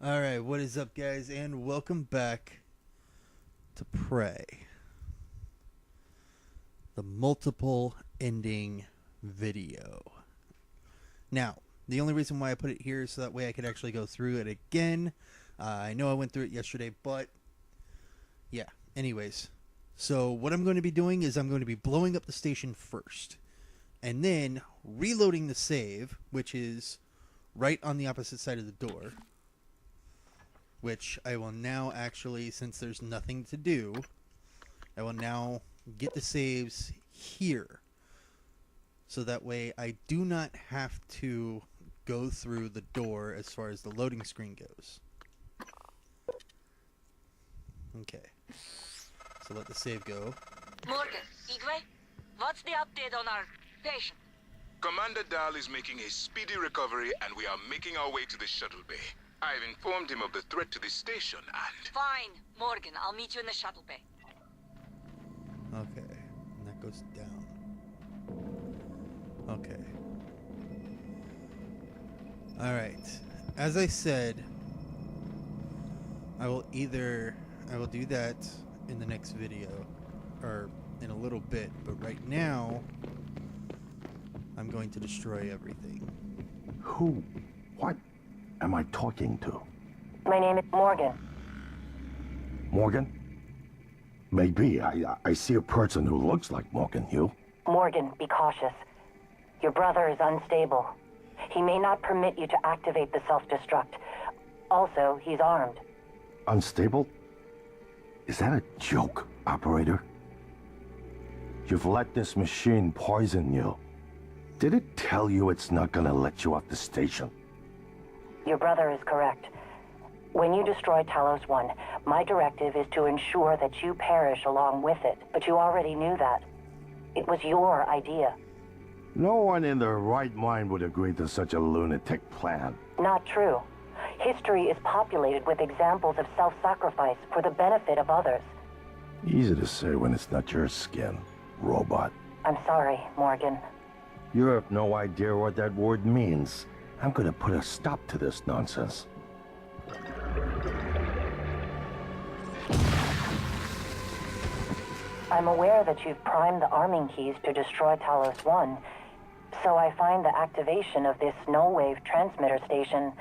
Alright, what is up, guys, and welcome back to Prey, the multiple ending video. Now, the only reason why I put it here is so that way I could actually go through it again. I know I went through it yesterday, but yeah, anyways. So, what I'm going to be doing is I'm going to be blowing up the station first, and then reloading the save, which is right on the opposite side of the door. Which I will now actually, since there's nothing to do, I will now get the saves here. So that way I do not have to go through the door as far as the loading screen goes. Okay. So let the save go. Morgan, Igwe, what's the update on our patient? Commander Dahl is making a speedy recovery and we are making our way to the shuttle bay. I've informed him of the threat to the station and... Fine, Morgan, I'll meet you in the shuttle bay. Okay. And that goes down. Okay. Alright. As I said, I will do that in the next video, or in a little bit, but right now, I'm going to destroy everything. Who? What am I talking to? My name is Morgan. Morgan? Maybe. I see a person who looks like Morgan, Hugh. Morgan, be cautious. Your brother is unstable. He may not permit you to activate the self-destruct. Also, he's armed. Unstable? Is that a joke, operator? You've let this machine poison you. Did it tell you it's not gonna let you off the station? Your brother is correct. When you destroy Talos 1, my directive is to ensure that you perish along with it. But you already knew that. It was your idea. No one in their right mind would agree to such a lunatic plan. Not true. History is populated with examples of self-sacrifice for the benefit of others. Easy to say when it's not your skin, robot. I'm sorry, Morgan. You have no idea what that word means. I'm gonna put a stop to this nonsense. I'm aware that you've primed the arming keys to destroy Talos 1, so I find the activation of this null-wave transmitter station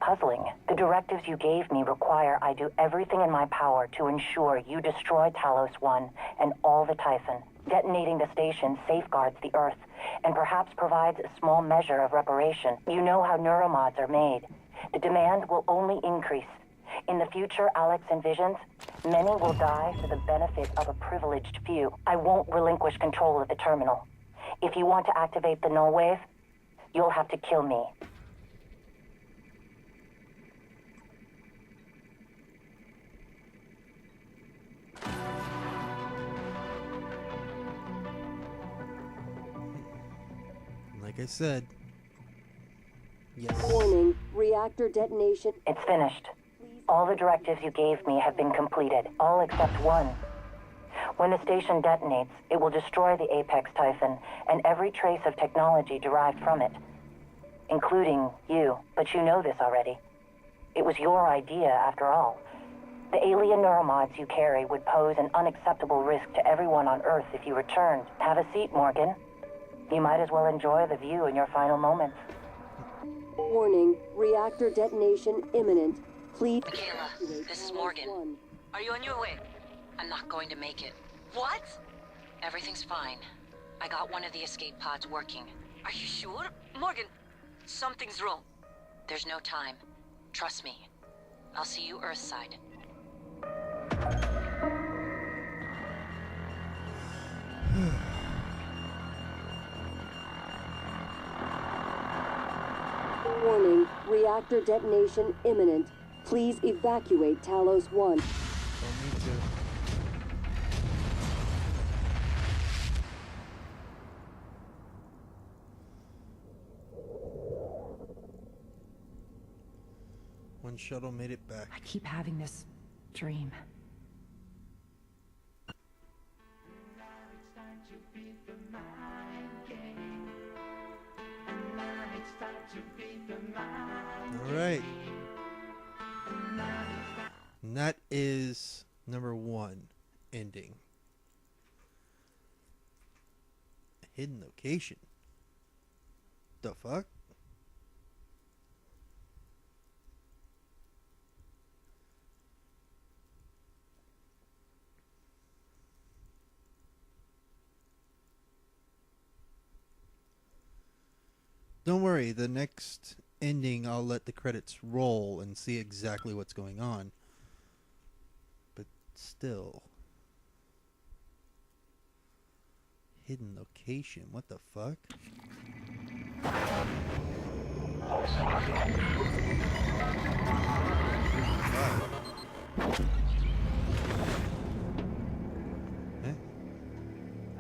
puzzling. The directives you gave me require I do everything in my power to ensure you destroy Talos 1 and all the Typhon. Detonating the station safeguards the Earth, and perhaps provides a small measure of reparation. You know how neuromods are made. The demand will only increase. In the future Alex envisions, many will die for the benefit of a privileged few. I won't relinquish control of the terminal. If you want to activate the null wave, you'll have to kill me. Like I said, yes. Warning, reactor detonation. It's finished. All the directives you gave me have been completed, all except one. When the station detonates, it will destroy the Apex Typhon and every trace of technology derived from it, including you, but you know this already. It was your idea, after all. The alien neuromods you carry would pose an unacceptable risk to everyone on Earth if you returned. Have a seat, Morgan. You might as well enjoy the view in your final moments. Warning, reactor detonation imminent. Please. Michaela, this is Morgan. Are you on your way? I'm not going to make it. What? Everything's fine. I got one of the escape pods working. Are you sure? Morgan, something's wrong. There's no time. Trust me. I'll see you Earthside. Warning, reactor detonation imminent. Please evacuate Talos 1. Don't need to. One shuttle made it back. I keep having this dream. All right. And that is number 1 ending. Hidden location. The fuck? Don't worry, the next ending I'll let the credits roll and see exactly what's going on. But still. Hidden location, what the fuck?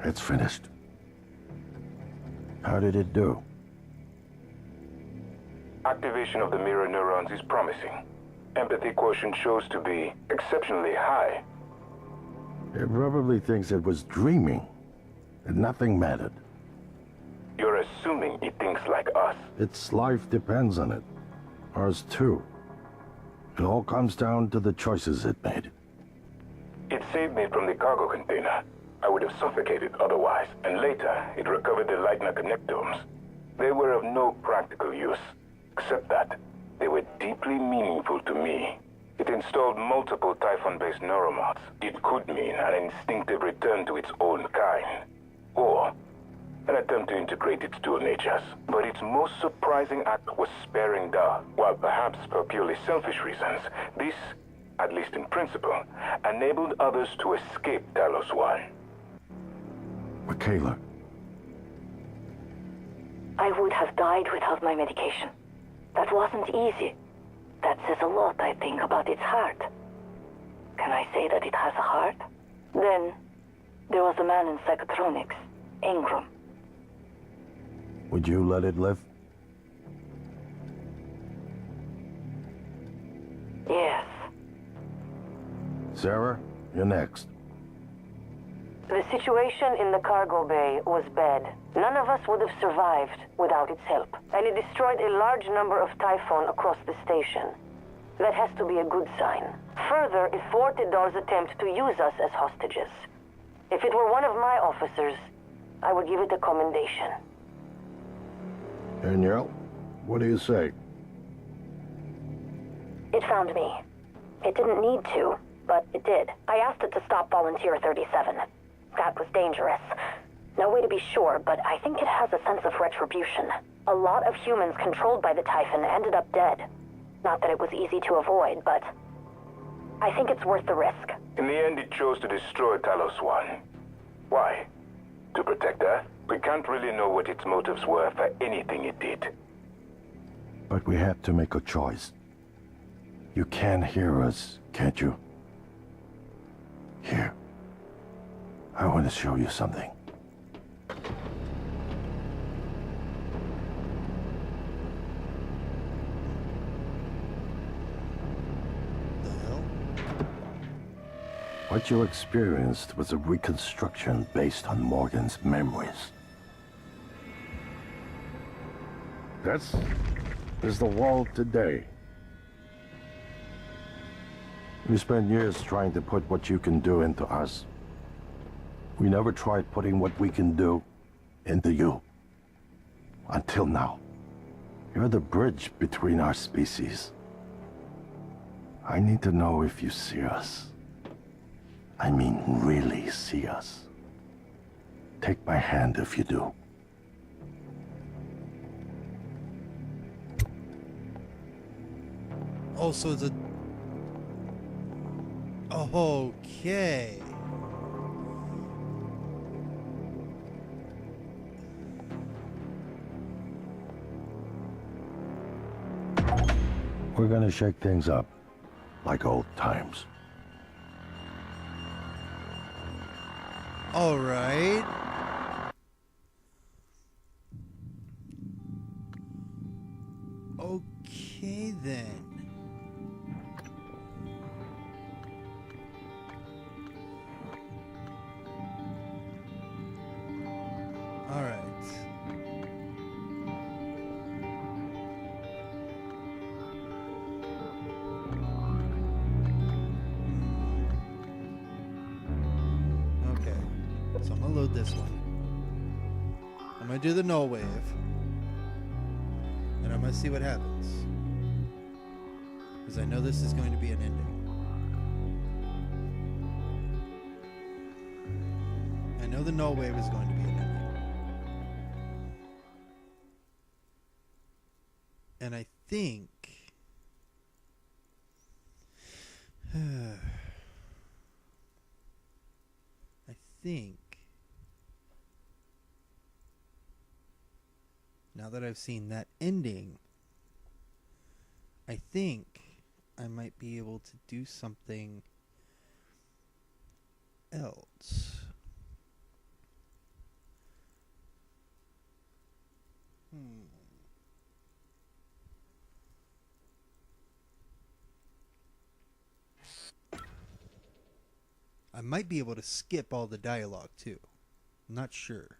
It's finished. How did it do? Activation of the mirror neurons is promising. Empathy quotient shows to be exceptionally high. It probably thinks it was dreaming, and nothing mattered. You're assuming it thinks like us. Its life depends on it. Ours too. It all comes down to the choices it made. It saved me from the cargo container. I would have suffocated otherwise, and later it recovered the Leitner connectomes. They were of no practical use, except that they were deeply meaningful to me. It installed multiple Typhon-based neuromods. It could mean an instinctive return to its own kind, or an attempt to integrate its dual natures. But its most surprising act was sparing Dar. While perhaps for purely selfish reasons, this, at least in principle, enabled others to escape Talos One. Michaela. I would have died without my medication. That wasn't easy. That says a lot, I think, about its heart. Can I say that it has a heart? Then, there was a man in psychotronics, Ingram. Would you let it live? Yes. Sarah, you're next. The situation in the cargo bay was bad. None of us would have survived without its help. And it destroyed a large number of Typhon across the station. That has to be a good sign. Further, it thwarted Dar's attempt to use us as hostages. If it were one of my officers, I would give it a commendation. Danielle, what do you say? It found me. It didn't need to, but it did. I asked it to stop Volunteer 37. That was dangerous. No way to be sure, but I think it has a sense of retribution. A lot of humans controlled by the Typhon ended up dead. Not that it was easy to avoid, but I think it's worth the risk. In the end, it chose to destroy Talos One. Why? To protect Earth? We can't really know what its motives were for anything it did. But we had to make a choice. You can hear us, can't you? Here. I want to show you something. The hell? What you experienced was a reconstruction based on Morgan's memories. This is the world today. We spent years trying to put what you can do into us. We never tried putting what we can do into you. Until now. You're the bridge between our species. I need to know if you see us. I mean, really see us. Take my hand if you do. Oh, so it's a... Okay. We're gonna shake things up, like old times. All right. Okay, then. All right. So I'm gonna load this one. I'm gonna do the null wave. And I'm gonna see what happens. Because I know this is going to be an ending. I know the null wave is going to be an ending. And I think now that I've seen that ending, I think I might be able to do something else. I might be able to skip all the dialogue too. I'm not sure.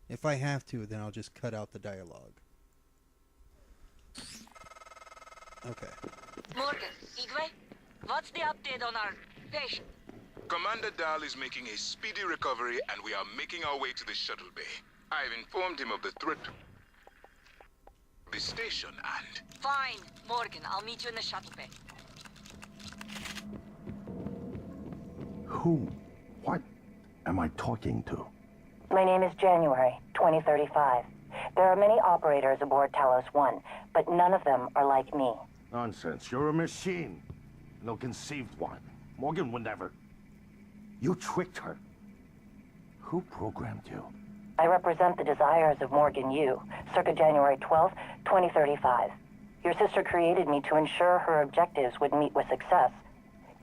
If I have to, then I'll just cut out the dialogue. Okay. Morgan, Igwe, what's the update on our patient? Commander Dahl is making a speedy recovery, and we are making our way to the shuttle bay. I've informed him of the threat to the station and... Fine, Morgan, I'll meet you in the shuttle bay. Who? What am I talking to? My name is January, 2035. There are many operators aboard Talos 1, but none of them are like me. Nonsense. You're a machine. An ill-conceived one. Morgan would never. You tricked her. Who programmed you? I represent the desires of Morgan Yu, circa January 12, 2035. Your sister created me to ensure her objectives would meet with success,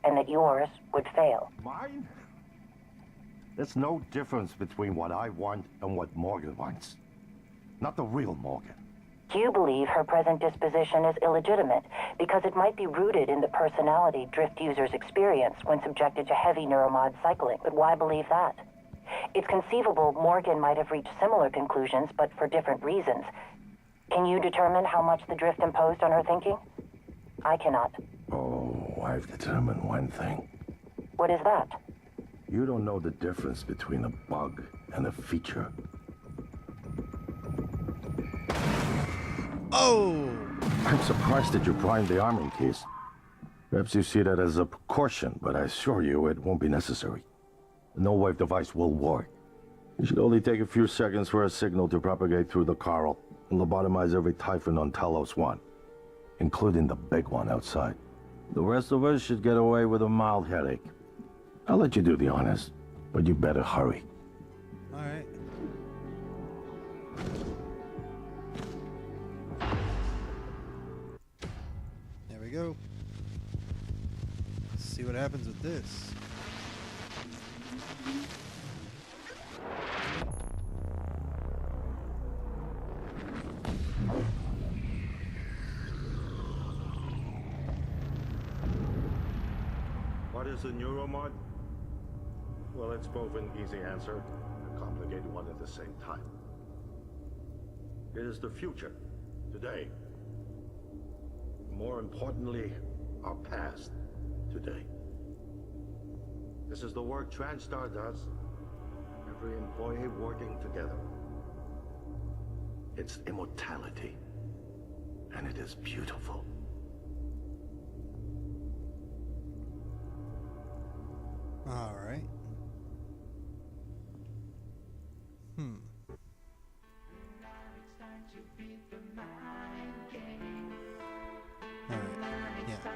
and that yours would fail. Mine? There's no difference between what I want and what Morgan wants. Not the real Morgan. You believe her present disposition is illegitimate because it might be rooted in the personality Drift users experience when subjected to heavy neuromod cycling. But why believe that? It's conceivable Morgan might have reached similar conclusions, but for different reasons. Can you determine how much the Drift imposed on her thinking? I cannot. Oh, I've determined one thing. What is that? You don't know the difference between a bug and a feature. Oh! I'm surprised that you primed the arming keys. Perhaps you see that as a precaution, but I assure you it won't be necessary. The no-wave device will work. It should only take a few seconds for a signal to propagate through the coral and lobotomize every Typhon on Talos 1, including the big one outside. The rest of us should get away with a mild headache. I'll let you do the honors, but you better hurry. All right. There we go. Let's see what happens with this. What is a neuromod? Well, it's both an easy answer and a complicated one at the same time. It is the future, today. More importantly, our past, today. This is the work TranStar does. Every employee working together. It's immortality. And it is beautiful. All right. All right. Yeah.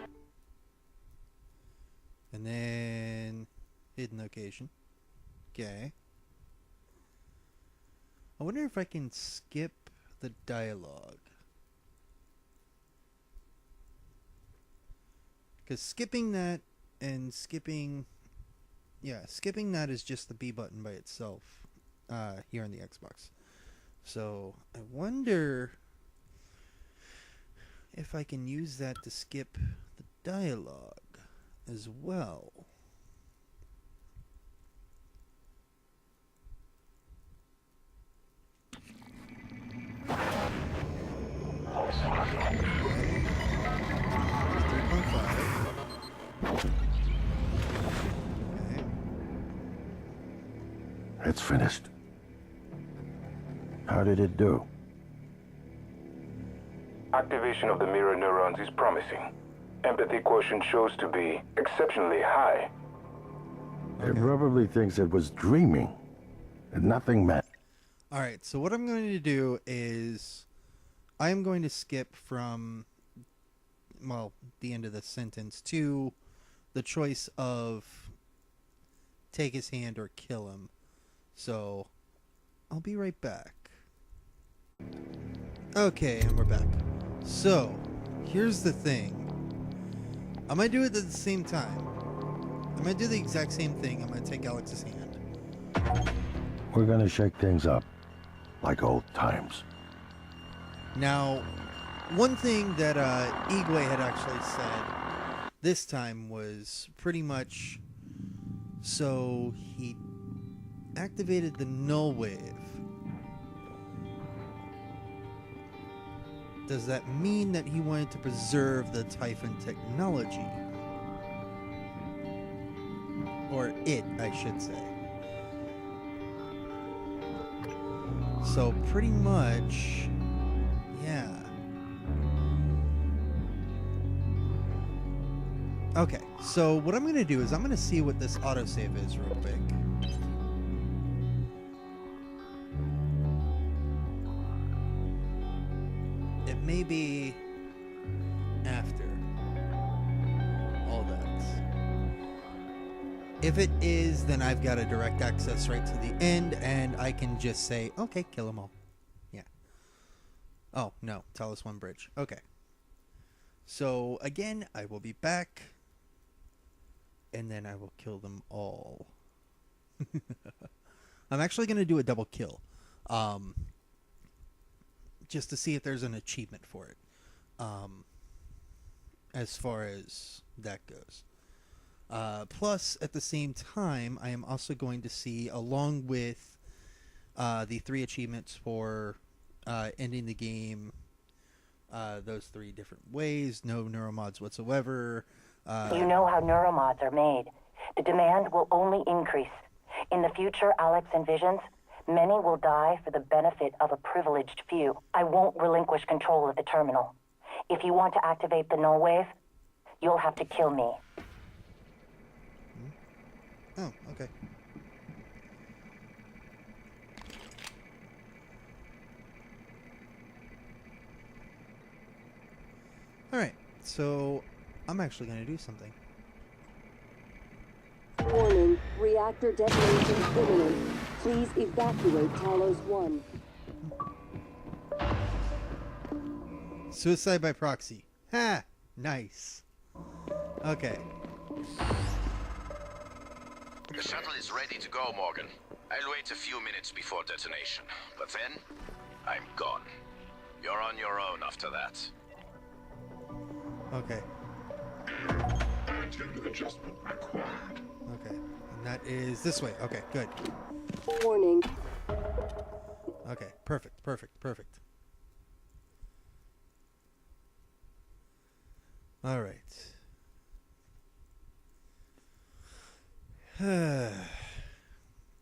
And then hidden location. Okay. I wonder if I can skip the dialogue. Because skipping that and skipping... Yeah, skipping that is just the B button by itself here on the Xbox. So I wonder if I can use that to skip the dialogue as well. It's finished. How did it do? Activation of the mirror neurons is promising. Empathy quotient shows to be exceptionally high. It probably thinks it was dreaming. And nothing meant. Alright, so what I'm going to do is I am going to skip from, well, the end of the sentence to the choice of take his hand or kill him. So I'll be right back. Okay, and we're back. So, here's the thing. I'm going to do it at the same time. I'm going to do the exact same thing. I'm going to take Alex's hand. We're gonna shake things up. Like old times. Now, one thing that Igwe had actually said this time was pretty much, so he activated the null wave. Does that mean that he wanted to preserve the Typhon technology? Or it, I should say. So pretty much, yeah. Okay, so what I'm going to do is I'm going to see what this autosave is real quick. It may be after all that. If it is, then I've got a direct access right to the end, and I can just say, okay, kill them all. Yeah. Oh, no, Talos 1 bridge. Okay. So, again, I will be back, and then I will kill them all. I'm actually going to do a double kill. Just to see if there's an achievement for it. As far as that goes. Plus, at the same time, I am also going to see, along with the 3 achievements for ending the game, those 3 different ways, no neuromods whatsoever. You know how neuromods are made. The demand will only increase. In the future Alex envisions, many will die for the benefit of a privileged few. I won't relinquish control of the terminal. If you want to activate the null wave, you'll have to kill me. Oh, okay. Alright, so I'm actually going to do something. Warning, reactor detonation imminent. Please evacuate Talos 1. Suicide by proxy. Ha! Nice. Okay. The shuttle is ready to go, Morgan. I'll wait a few minutes before detonation, but then I'm gone. You're on your own after that. Okay. Agenda adjustment required. Okay. And that is this way. Okay, good. Warning, Okay, perfect, perfect, perfect. All right.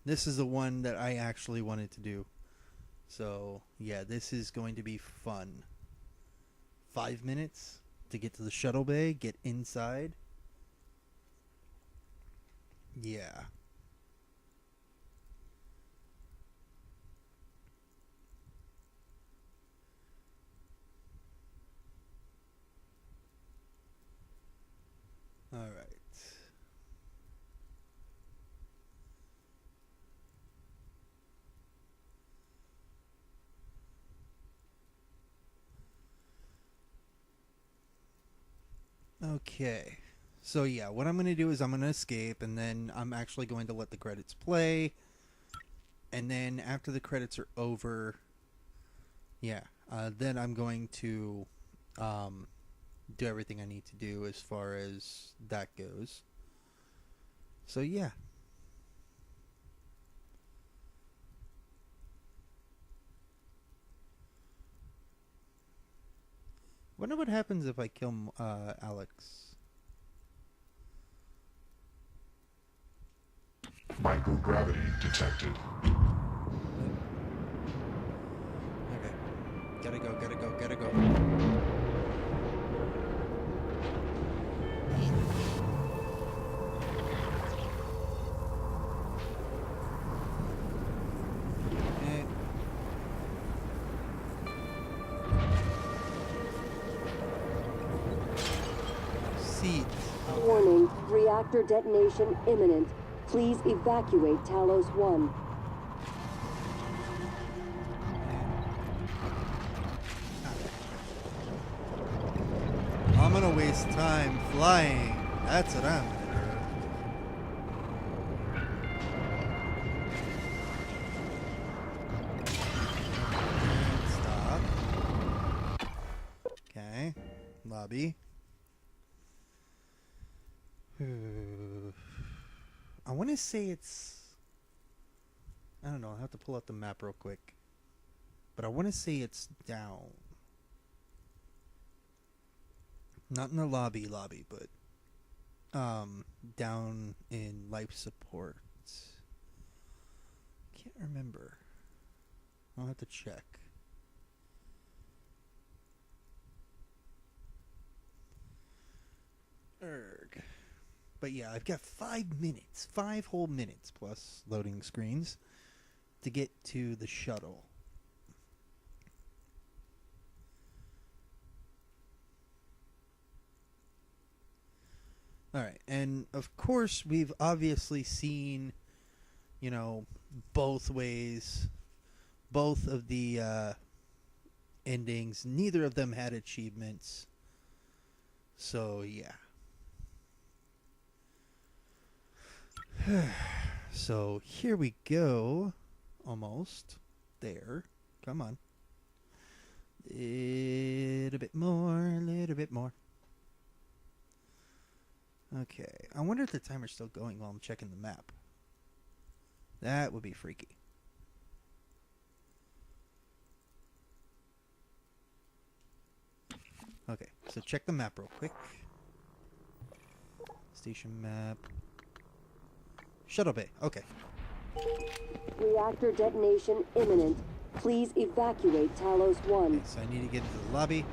This is the one that I actually wanted to do. So, yeah, this is going to be fun. 5 minutes to get to the shuttle bay, get inside. Yeah. All right. Okay. So yeah, what I'm going to do is I'm going to escape, and then I'm actually going to let the credits play. And then after the credits are over, yeah, then I'm going to do everything I need to do as far as that goes. So yeah. Wonder what happens if I kill Alex. Microgravity detected. Okay. Gotta go, gotta go, gotta go. Okay. Seeds. Okay. Warning, reactor detonation imminent. Please evacuate Talos 1. I'm gonna waste time flying. That's what I'm gonna do. Stop. Okay. Lobby. I want to say it's... I don't know. I have to pull out the map real quick. But I want to say it's down. Not in the lobby, but down in life support. Can't remember. I'll have to check. Erg. But yeah, I've got 5 minutes, 5 whole minutes plus loading screens to get to the shuttle. Alright, and of course we've obviously seen, you know, both ways, both of the endings. Neither of them had achievements. So, yeah. So, here we go. Almost. There. Come on. Little bit more, a little bit more. Okay, I wonder if the timer's still going while I'm checking the map. That would be freaky. Okay, so check the map real quick. Station map. Shuttle bay, okay. Reactor detonation imminent. Please evacuate Talos 1. Okay, so I need to get into the lobby.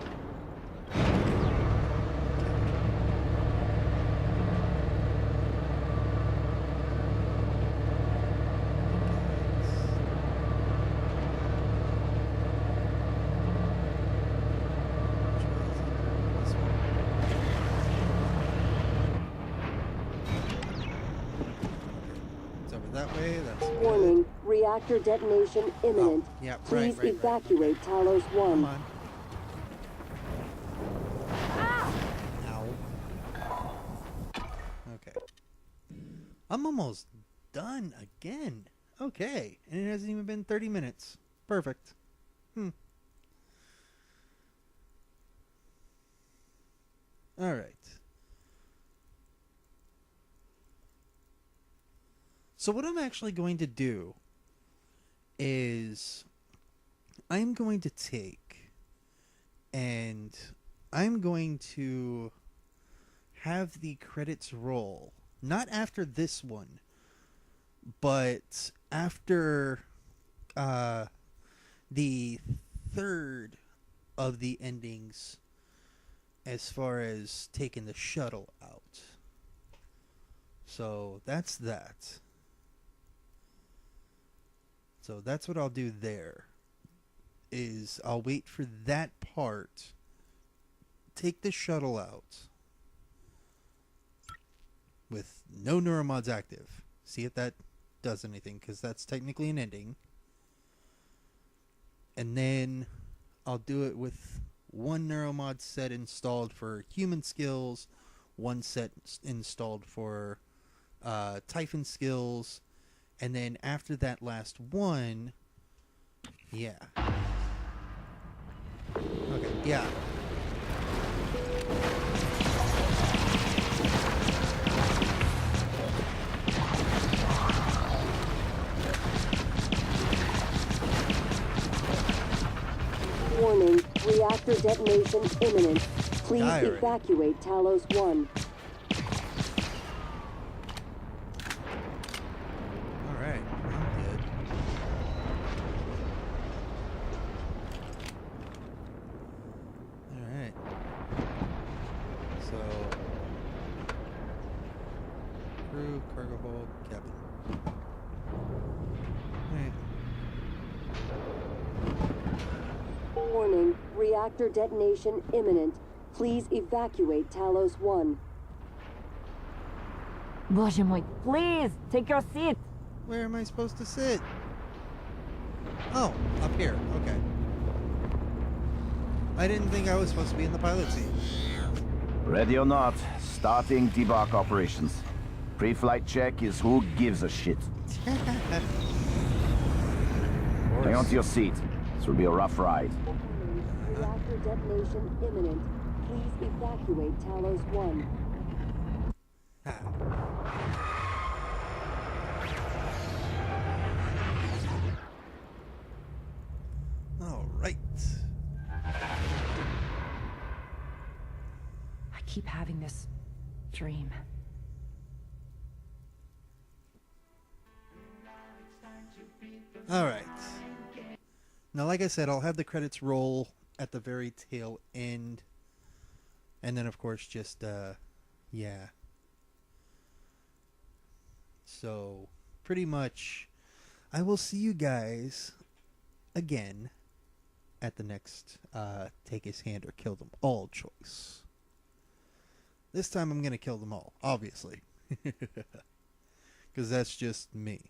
Warning, reactor detonation imminent. Oh, yeah, Please right. evacuate Talos 1. Come on. Ow. Okay. I'm almost done again. Okay. And it hasn't even been 30 minutes. Perfect. Alright. So what I'm actually going to do is I'm going to take and I'm going to have the credits roll, not after this one, but after the third of the endings as far as taking the shuttle out. So that's that. So that's what I'll do there, is I'll wait for that part, take the shuttle out with no neuromods active. See if that does anything, because that's technically an ending. And then I'll do it with one neuromod set installed for human skills, one set installed for Typhon skills. And then after that last one, yeah. Okay, yeah. Warning, reactor detonation imminent. Please evacuate Talos 1. cargo hold, cabin. Alright. Warning, reactor detonation imminent. Please evacuate Talos 1. Боже мой, please, take your seat. Where am I supposed to sit? Oh, up here. Okay. I didn't think I was supposed to be in the pilot seat. Ready or not, starting debark operations. Pre-flight check is who gives a shit. Hang on to your seat. This will be a rough ride. Reactor detonation imminent. Please evacuate Talos 1. All right. I keep having this dream. All right. Now, like I said, I'll have the credits roll at the very tail end. And then, of course, just, yeah. So, pretty much, I will see you guys again at the next Take His Hand or Kill Them All choice. This time I'm going to kill them all, obviously. Because that's just me.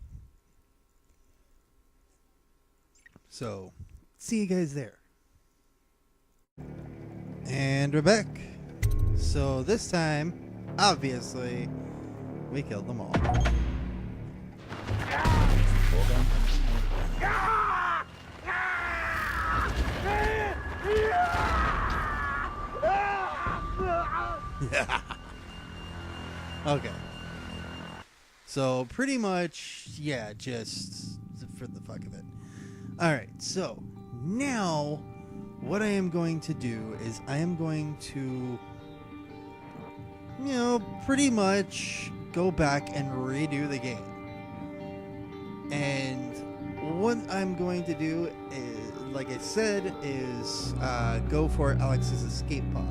So, see you guys there. And we're back. So this time, obviously, we killed them all. Okay. So pretty much, yeah, just for the fuck of it. Alright, so now what I am going to do is I am going to, you know, pretty much go back and redo the game. And what I'm going to do is, like I said, is go for Alex's escape pod.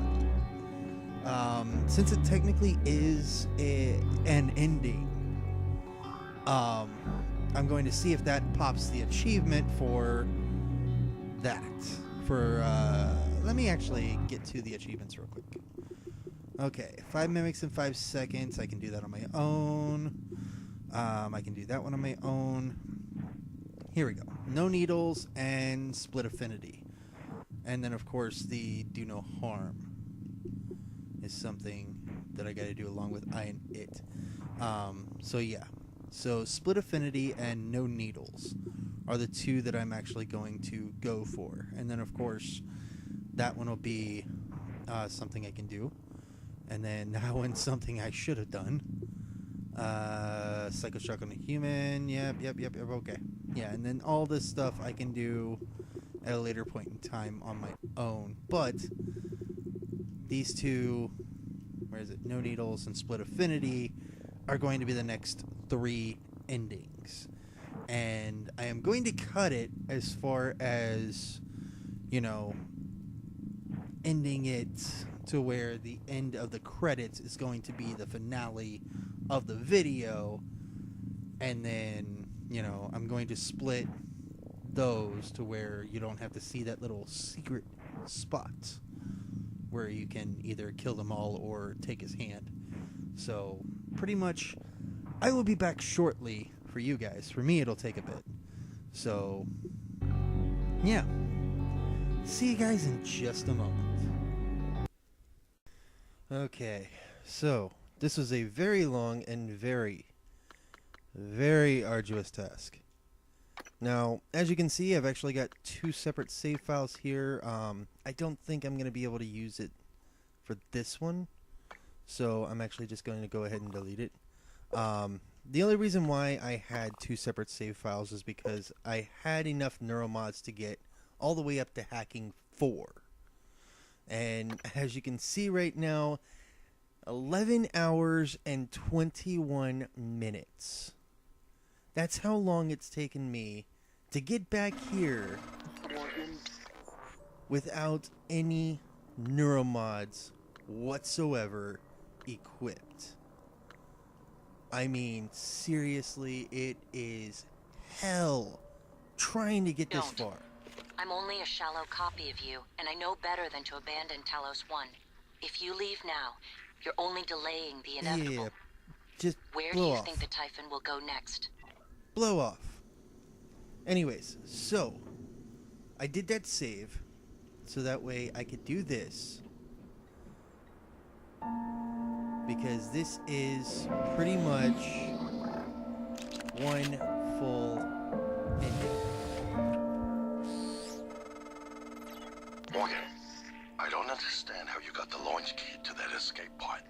Since it technically is an ending, I'm going to see if that pops the achievement for that. Let me actually get to the achievements real quick. Okay, 5 mimics in 5 seconds. I can do that on my own. I can do that one on my own. Here we go. No needles and split affinity. And then, of course, the do no harm is something that I got to do along with I and it. So yeah. So split affinity and no needles are the two that I'm actually going to go for. And then, of course, that one will be something I can do. And then that one's something I should have done. Psychoshock on a human. Yep, okay. Yeah, and then all this stuff I can do at a later point in time on my own. But these two, where is it? No needles and split affinity are going to be the next 3 endings. And I am going to cut it as far as, you know, ending it to where the end of the credits is going to be the finale of the video. And then, you know, I'm going to split those to where you don't have to see that little secret spot where you can either kill them all or take his hand. So, pretty much, I will be back shortly for you guys. For me, it'll take a bit. So, yeah. See you guys in just a moment. Okay, so, this was a very long and very arduous task. Now, as you can see, I've actually got 2 separate save files here. I don't think I'm going to be able to use it for this one, so I'm actually just going to go ahead and delete it. The only reason why I had 2 separate save files is because I had enough neuromods to get all the way up to hacking 4. And as you can see right now, 11 hours and 21 minutes. That's how long it's taken me to get back here without any neuromods whatsoever equipped. I mean, seriously, it is hell trying to get this Don't. far. I'm only a shallow copy of you, and I know better than to abandon Talos 1. If you leave now, you're only delaying the inevitable. Yeah, just Where do blow you off. think the Typhon will go next? Blow off. Anyways, so I did that save so that way I could do this. Because this is pretty much one full ending. Morgan, I don't understand how you got the launch key to that escape pod.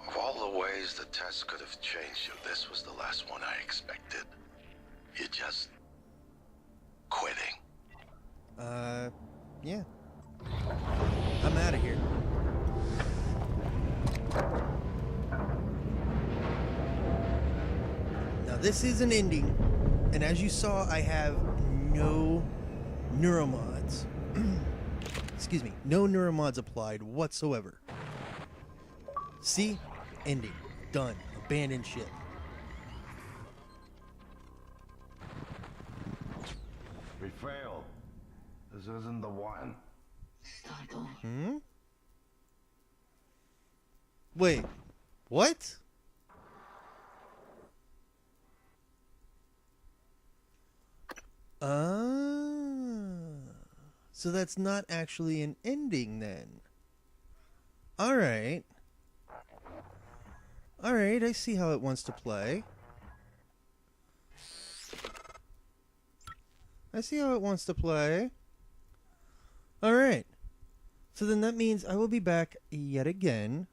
Of all the ways the test could have changed you, this was the last one I expected. You're just quitting. Yeah. I'm out of here. Now this is an ending, and as you saw, I have no neuromods. Excuse me, no neuromods applied whatsoever. See? Ending. Done. Abandoned ship. We failed. This isn't the one. Hmm? Wait. What? So that's not actually an ending then. Alright. Alright, I see how it wants to play. I see how it wants to play. Alright. So then that means I will be back yet again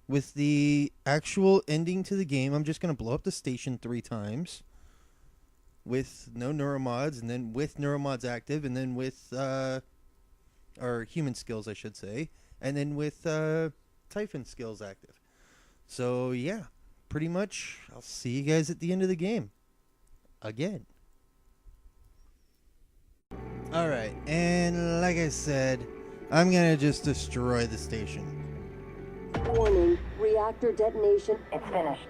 with the actual ending to the game. I'm just going to blow up the station 3 times with no neuromods, and then with neuromods active, and then with or human skills I should say, and then with Typhon skills active. So yeah, pretty much I'll see you guys at the end of the game again. Alright, and like I said, I'm gonna just destroy the station. Warning, reactor detonation. It's finished.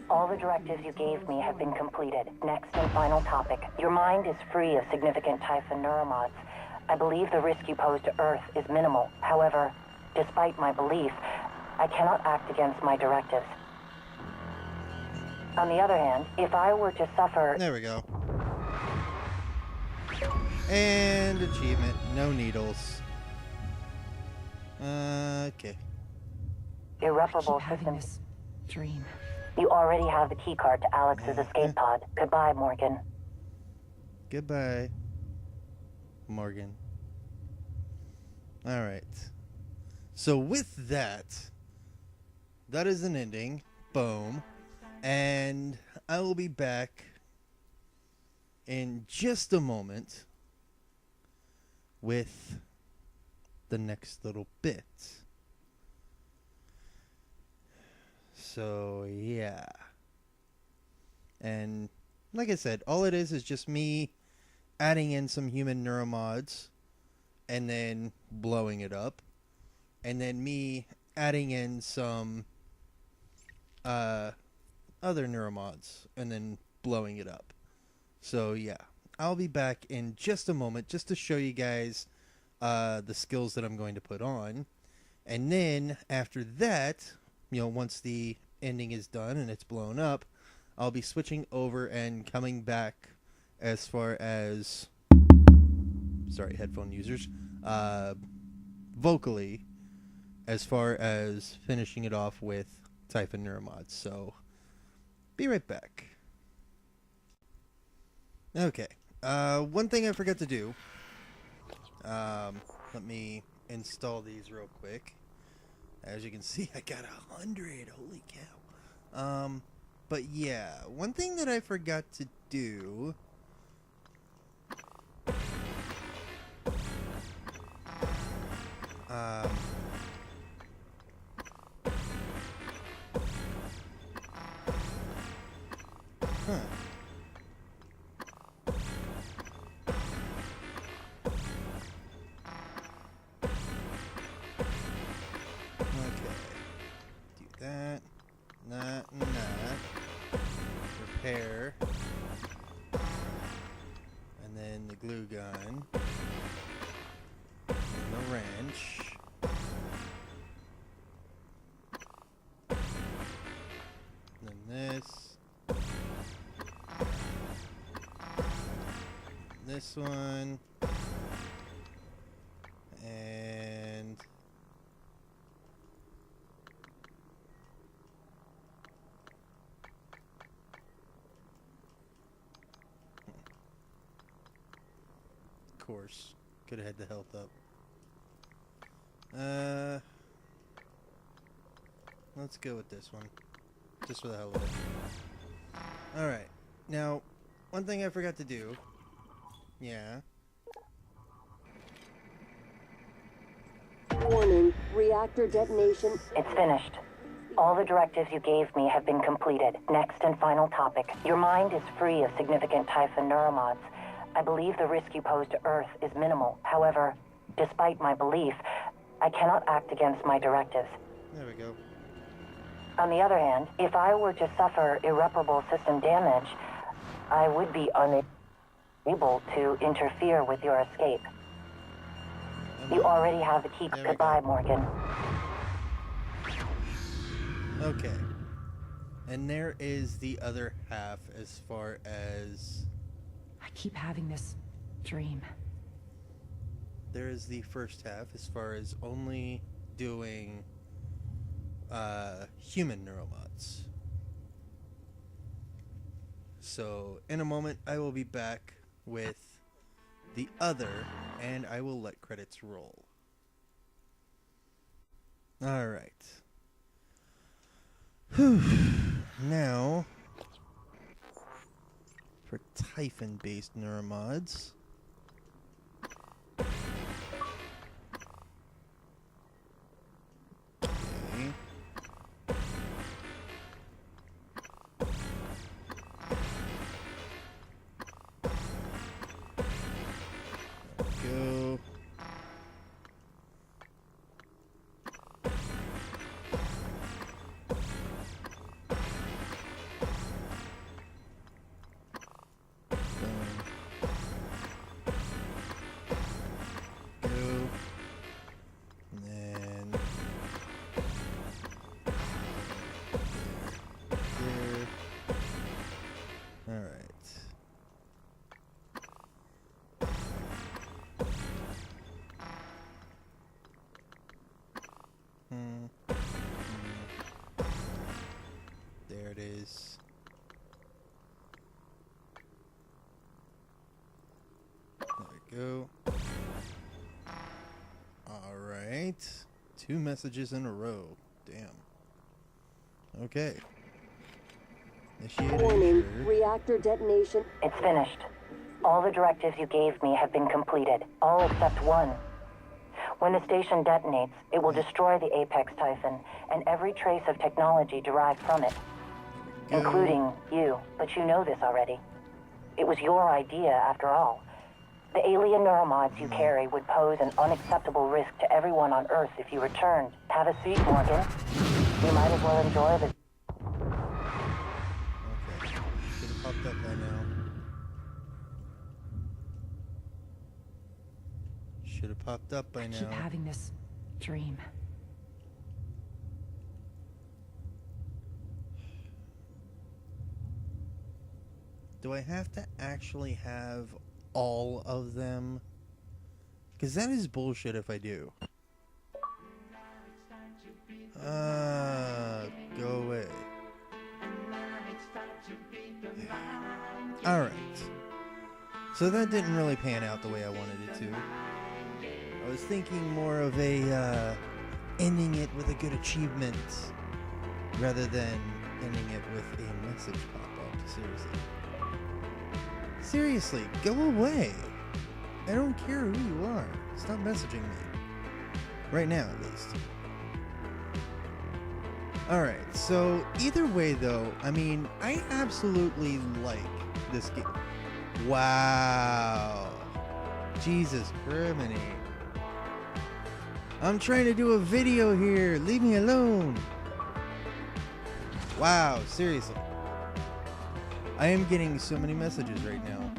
All the directives you gave me have been completed. Next and final topic. Your mind is free of significant Typhon neuromods. I believe the risk you pose to Earth is minimal. However, despite my belief, I cannot act against my directives. On the other hand, if I were to suffer... There we go. And achievement, no needles. Okay. irreparable Keep having systems. this dream. You already have the keycard to Alex's escape pod. Goodbye, Morgan. Goodbye, Morgan. Alright. So with that, that is an ending. Boom. And I will be back in just a moment with the next little bit. So, yeah. And like I said, all it is just me adding in some human neuromods and then blowing it up. And then me adding in some other neuromods and then blowing it up. So, yeah. I'll be back in just a moment just to show you guys the skills that I'm going to put on. And then after that, you know, once the ending is done and it's blown up, I'll be switching over and coming back as far as, sorry, headphone users, vocally, as far as finishing it off with Typhon neuromods. So, be right back. Okay. One thing I forgot to do. Let me install these real quick. As you can see, I got 100. Holy cow. But yeah, one thing that I forgot to do. Huh. Okay. Do that. That. this one. And of course, could have had the health up. Let's go with this one, just for the hell of it. Alright, now, one thing I forgot to do. Yeah. Warning, reactor detonation. It's finished. All the directives you gave me have been completed. Next and final topic. Your mind is free of significant Typhon neuromods. I believe the risk you pose to Earth is minimal. However, despite my belief, I cannot act against my directives. There we go. On the other hand, if I were to suffer irreparable system damage, I would be unable to interfere with your escape. You already have the key. Goodbye, Morgan. Okay. And there is the other half as far as... I keep having this dream. There is the first half as far as only doing human neuromods. So in a moment I will be back with the other, and I will let credits roll. Alright. Now, for Typhon-based neuromods. Okay. Go. There it is. There we go. Alright. 2 messages in a row. Damn. Okay. Warning, reactor detonation. It's finished. All the directives you gave me have been completed. All except one. When the station detonates, it will destroy the Apex Typhon and every trace of technology derived from it. Including you, but you know this already. It was your idea, after all. The alien neuromods you carry would pose an unacceptable risk to everyone on Earth if you returned. Have a seat, Morgan. You might as well enjoy the... Okay. Should have popped up by now. Should have popped up by now. I keep having this dream. Do I have to actually have all of them? Because that is bullshit if I do. Go away. Alright. So that didn't really pan out the way I wanted it to. I was thinking more of a, ending it with a good achievement rather than ending it with a message pop-up. Seriously. Seriously, go away. I don't care who you are. Stop messaging me. Right now, at least. Alright, so either way though, I mean, I absolutely like this game. Wow. Jesus criminy. I'm trying to do a video here. Leave me alone. Wow, seriously. I am getting so many messages right now.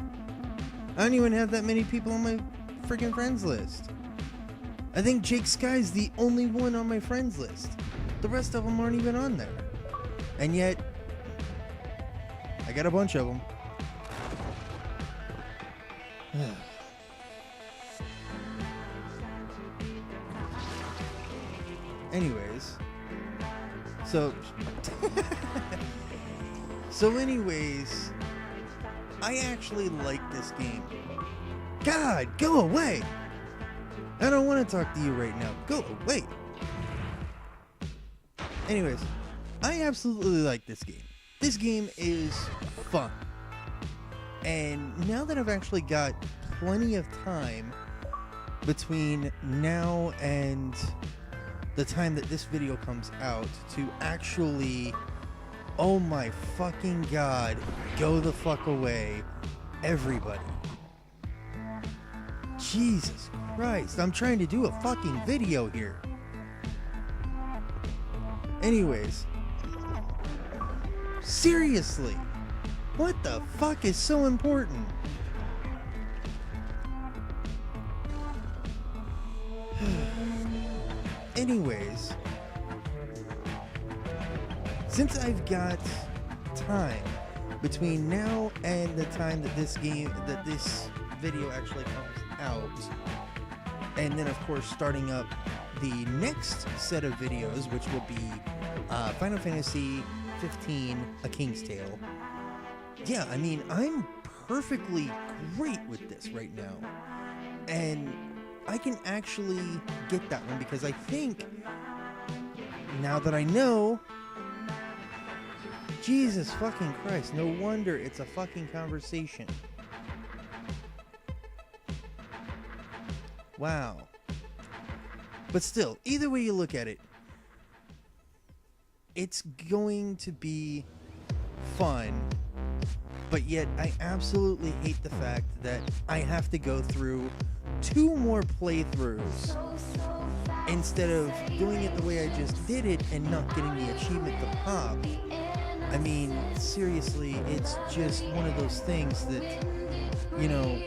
I don't even have that many people on my freaking friends list. I think Jake Sky's the only one on my friends list. The rest of them aren't even on there. And yet, I got a bunch of them. Anyways, so anyways, I actually like this game. God, go away! I don't want to talk to you right now. Go away! Anyways, I absolutely like this game. This game is fun. And now that I've actually got plenty of time between now and the time that this video comes out to actually, oh my fucking god, go the fuck away, everybody. Jesus Christ, I'm trying to do a fucking video here. Anyways, seriously, what the fuck is so important? Anyways, since I've got time between now and the time that this video actually comes out, and then of course starting up the next set of videos, which will be Final Fantasy 15: A King's Tale. Yeah, I mean, I'm perfectly great with this right now, and I can actually get that one because I think, now that I know, Jesus fucking Christ, no wonder it's a fucking conversation. Wow. But still, either way you look at it, it's going to be fun, but yet I absolutely hate the fact that I have to go through 2 more playthroughs instead of doing it the way I just did it and not getting the achievement to pop. I mean, seriously, it's just one of those things that, you know,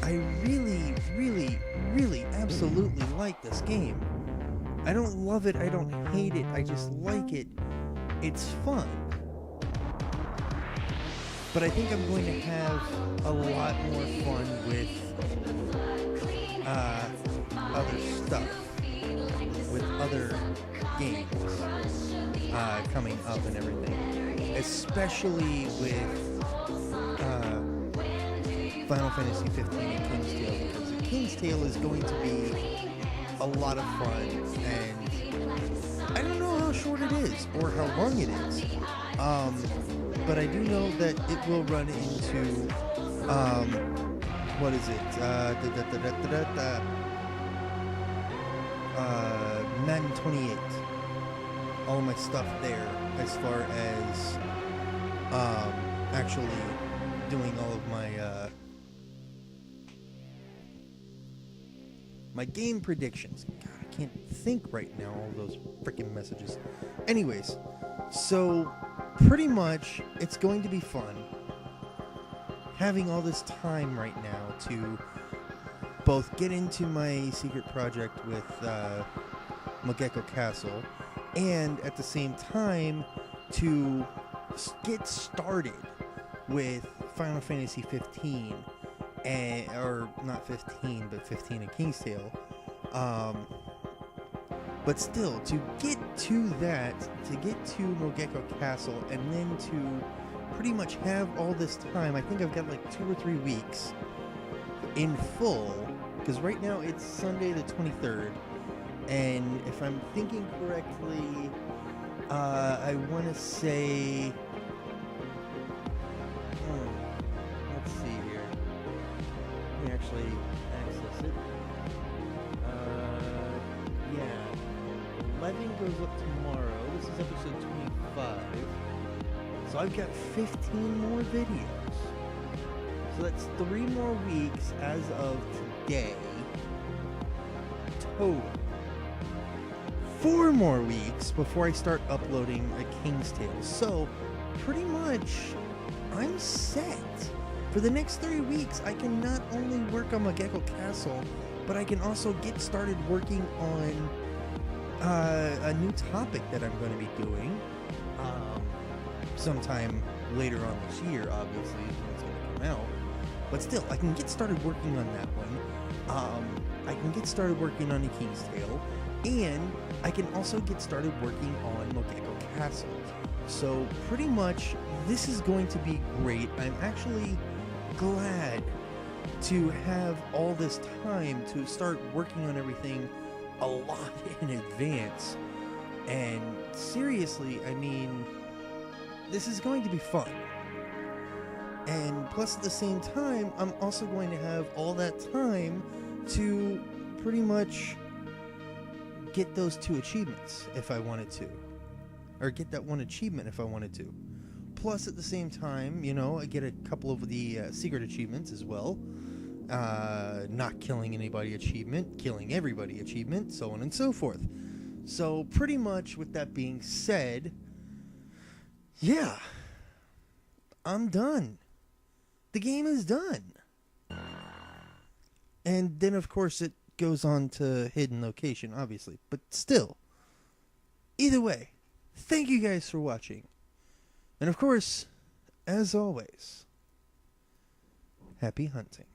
I really, really, really absolutely like this game. I don't love it, I don't hate it, I just like it. It's fun. But I think I'm going to have a lot more fun with other stuff, with other games coming up and everything, especially with Final Fantasy 15 and King's Tale, because the King's Tale is going to be a lot of fun, and I don't know how short it is or how long it is, but I do know that it will run into what is it? Madden 28. All of my stuff there, as far as actually doing all of my my game predictions. God, I can't think right now. All those freaking messages. Anyways, so pretty much it's going to be fun having all this time right now to both get into my secret project with Mogeko Castle, and at the same time to get started with Final Fantasy 15, or not 15, but 15 and King's Tale. But still, to get to that, to get to Mogeko Castle, and then to pretty much have all this time, I think I've got like 2 or 3 weeks in full, because right now it's Sunday the 23rd, and if I'm thinking correctly, I want to say, let's see here, let me actually access it. Yeah, 11 goes up tomorrow. This is episode 25. So I've got 15 more videos. So that's 3 more weeks as of today. Total. 4 more weeks before I start uploading A King's Tale. So pretty much I'm set. For the next 3 weeks, I can not only work on Mogeko Castle, but I can also get started working on a new topic that I'm going to be doing sometime later on this year, obviously, when it's going to come But still, I can get started working on that one. I can get started working on A King's Tale, and I can also get started working on Mogeko Castle. So pretty much, this is going to be great. I'm actually glad to have all this time to start working on everything a lot in advance. And seriously, I mean, this is going to be fun. And plus, at the same time, I'm also going to have all that time to pretty much get those 2 achievements if I wanted to. Or get that 1 achievement if I wanted to. Plus, at the same time, you know, I get a couple of the secret achievements as well. Not killing anybody achievement, killing everybody achievement, so on and so forth. So, pretty much with that being said, yeah, I'm done. The game is done. And then, of course, it goes on to hidden location, obviously. But still, either way, thank you guys for watching. And of course, as always, happy hunting.